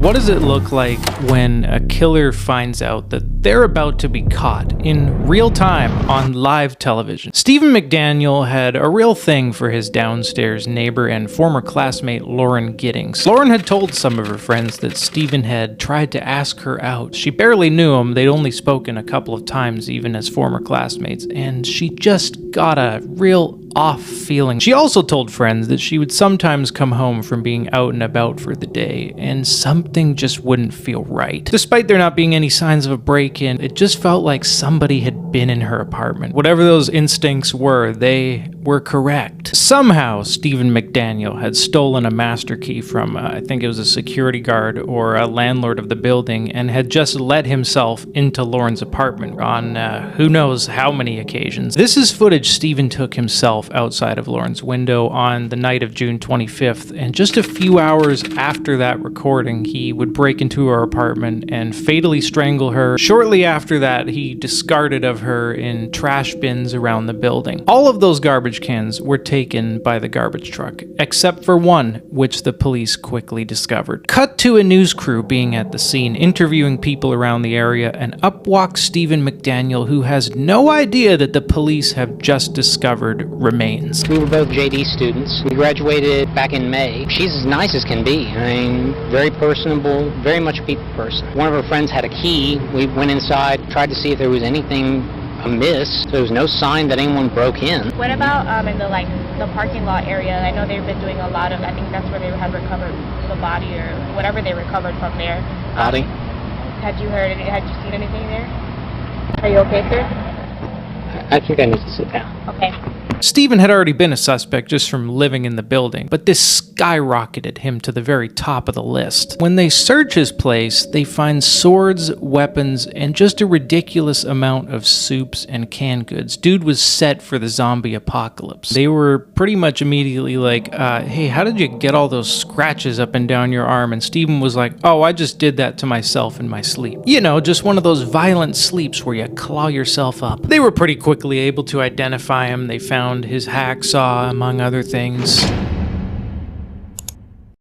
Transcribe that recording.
What does it look like when a killer finds out that they're about to be caught in real time on live television? Stephen McDaniel had a real thing for his downstairs neighbor and former classmate Lauren Giddings. Lauren had told some of her friends that Stephen had tried to ask her out. She barely knew him, they'd only spoken a couple of times even as former classmates, and she just got a real off feeling. She also told friends that she would sometimes come home from being out and about for the day, and something just wouldn't feel right. Despite there not being any signs of a break-in, it just felt like somebody had been in her apartment. Whatever those instincts were, they were correct. Somehow, Stephen McDaniel had stolen a master key from, I think it was a security guard or a landlord of the building, and had just let himself into Lauren's apartment on who knows how many occasions. This is footage Stephen took himself outside of Lauren's window on the night of June 25th, and just a few hours after that recording, he would break into her apartment and fatally strangle her. Shortly after that, he discarded of her in trash bins around the building. All of those garbage cans were taken by the garbage truck, except for one, which the police quickly discovered. Cut to a news crew being at the scene, interviewing people around the area, and up walks Stephen McDaniel, who has no idea that the police have just discovered remains. We were both JD students. We graduated back in May. She's as nice as can be. I mean, very personable, very much a people person. One of her friends had a key. We went inside, tried to see if there was anything amiss. There was no sign that anyone broke in. What about in the parking lot area? I know they've been doing a lot of, I think that's where they had recovered the body or whatever they recovered from there. Body? Had you seen anything there? Are you okay, sir? I think I need to sit down. Okay. Stephen had already been a suspect just from living in the building, but this skyrocketed him to the very top of the list. When they search his place, they find swords, weapons, and just a ridiculous amount of soups and canned goods. Dude was set for the zombie apocalypse. They were pretty much immediately like, hey, how did you get all those scratches up and down your arm? And Stephen was like, oh, I just did that to myself in my sleep. You know, just one of those violent sleeps where you claw yourself up. They were pretty quickly able to identify him. They found his hacksaw, among other things.